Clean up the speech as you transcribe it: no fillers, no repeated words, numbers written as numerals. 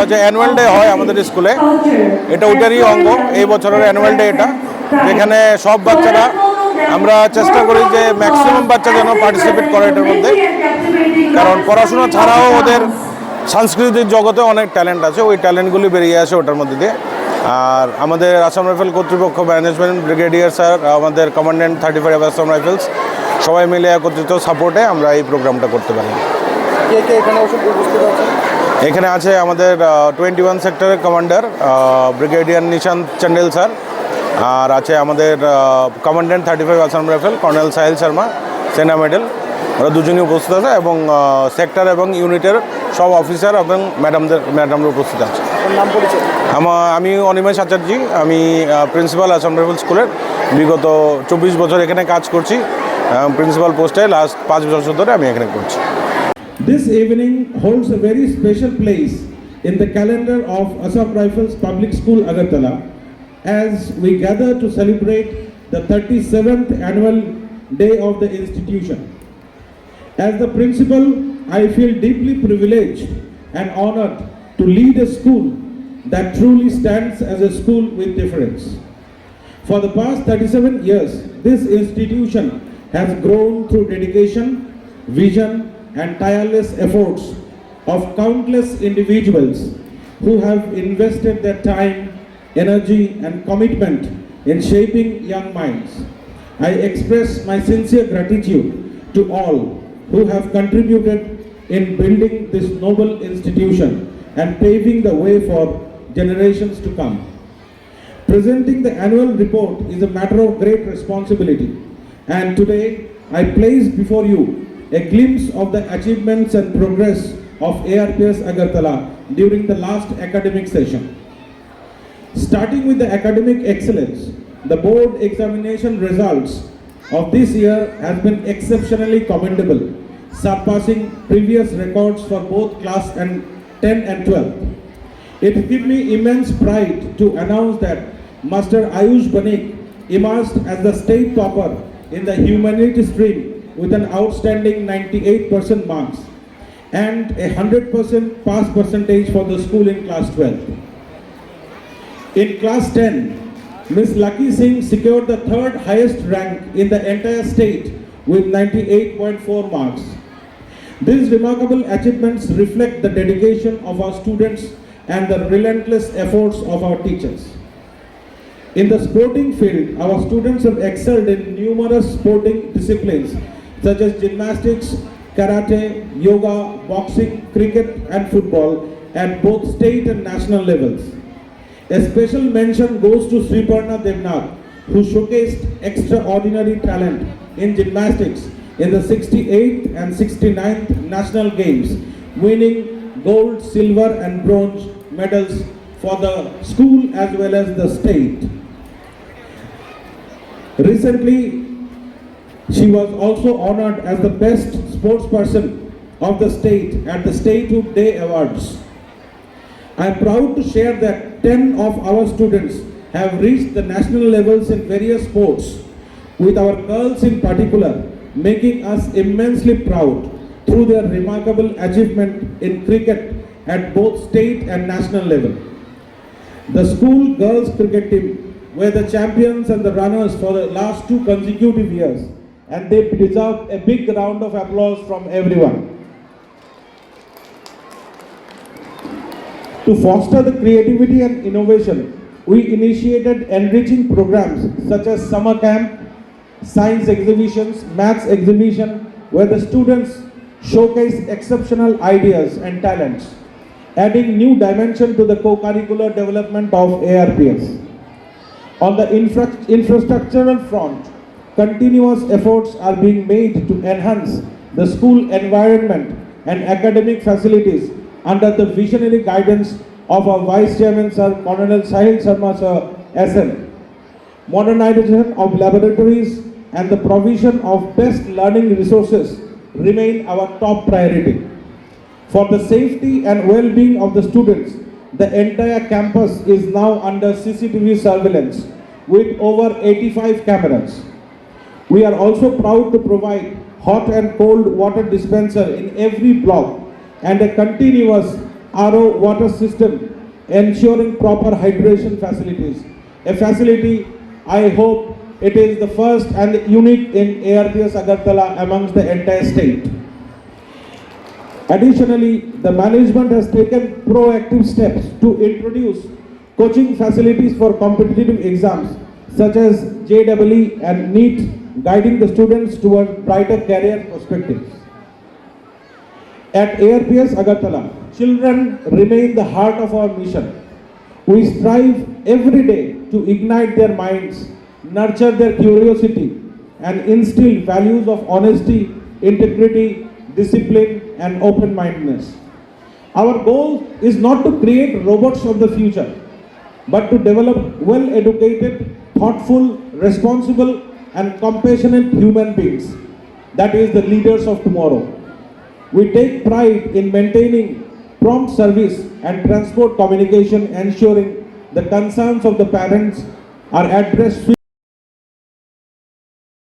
যে annual day হয় আমাদের স্কুলে, এটা ওটারই অঙ্গ। এই বছরের অ্যানুয়াল ডে এটা, যেখানে সব বাচ্চারা, আমরা চেষ্টা করি যে ম্যাক্সিমাম বাচ্চা যেন পার্টিসিপেট করে এটার মধ্যে, কারণ পড়াশোনা ছাড়াও ওদের সাংস্কৃতিক জগতে অনেক ট্যালেন্ট আছে, ওই ট্যালেন্টগুলি বেরিয়ে আসে ওটার মধ্যে দিয়ে। আর আমাদের আসাম রাইফেল কর্তৃপক্ষ, ম্যানেজমেন্ট, ব্রিগেডিয়ার স্যার, আমাদের কমান্ড্যান্ট 35 আসাম রাইফেলস সবাই মিলে একত্রিত সাপোর্টে আমরা এই প্রোগ্রামটা করতে পারি। এখানে আছে আমাদের 21 সেক্টরের কমান্ডার ব্রিগেডিয়ার নিশান্ত চন্ডেল স্যার, আর আছে আমাদের commandant 35 Assam rifle colonel Sahil Sharma, সেনা মেডেল, ওরা দুজনই উপস্থিত আছে, এবং সেক্টর এবং ইউনিটের সব অফিসার এবং ম্যাডামরা উপস্থিত আছে। আমি অনিমেষ আচার্যি, আমি প্রিন্সিপাল আসাম রাইফেল স্কুলের, বিগত 24 বছর এখানে কাজ করছি, প্রিন্সিপাল পোস্টে লাস্ট 5 বছর ধরে আমি এখানে করছি। This evening holds a very special place in the calendar of Assam Rifles Public School, Agartala, as we gather to celebrate the 37th annual day of the institution. As the principal, I feel deeply privileged and honored to lead a school that truly stands as a school with difference. For the past 37 years, this institution has grown through dedication, vision, and tireless efforts of countless individuals who have invested their time, energy, and commitment in shaping young minds. I express my sincere gratitude to all who have contributed in building this noble institution and paving the way for generations to come. Presenting the annual report is a matter of great responsibility, and today I place before you a glimpse of the achievements and progress of ARPS Agartala during the last academic session. Starting with the academic excellence, the board examination results of this year has been exceptionally commendable, surpassing previous records for both class and 10 and 12. It gives me immense pride to announce that Master Ayush Banik emerged as the state topper in the humanities stream with an outstanding 98% marks and a 100% pass percentage for the school in class 12. In class 10, Ms. Lucky Singh secured the third highest rank in the entire state with 98.4 marks. These remarkable achievements reflect the dedication of our students and the relentless efforts of our teachers. In the sporting field, our students have excelled in numerous sporting disciplines such as gymnastics, karate, yoga, boxing, cricket, and football at both state and national levels. A special mention goes to Sriparna Devnath, who showcased extraordinary talent in gymnastics in the 68th and 69th National Games, winning gold, silver, and bronze medals for the school as well as the state. Recently, she was also honored as the best sportsperson of the state at the Statehood Day Awards. I am proud to share that 10 of our students have reached the national levels in various sports, with our girls in particular making us immensely proud through their remarkable achievement in cricket at both state and national level. The school girls cricket team were the champions and the runners for the last 2 consecutive years, and they deserve a big round of applause from everyone. To foster the creativity and innovation, we initiated enriching programs such as summer camp, science exhibitions, maths exhibition, where the students showcase exceptional ideas and talents, adding new dimension to the co-curricular development of ARPS. On the infrastructural front, continuous efforts are being made to enhance the school environment and academic facilities under the visionary guidance of our Vice Chairman Sir Colonel Sahil Sharma Sir SM. Modernization of laboratories and the provision of best learning resources remain our top priority. For the safety and well-being of the students, the entire campus is now under CCTV surveillance with over 85 cameras. We are also proud to provide hot and cold water dispenser in every block and a continuous RO water system, ensuring proper hydration facilities. A facility, I hope it is the first and unique in ARPS Agartala amongst the entire state. Additionally, the management has taken proactive steps to introduce coaching facilities for competitive exams such as JEE and NEET, guiding the students toward brighter career perspectives. At ARPS Agartala, children remain the heart of our mission. We strive every day to ignite their minds, nurture their curiosity, and instill values of honesty, integrity, discipline, and open-mindedness. Our goal is not to create robots of the future, but to develop well-educated, thoughtful, responsible, and compassionate human beings. That is the leaders of tomorrow. We take pride in maintaining prompt service and transport communication, ensuring the concerns of the parents are addressed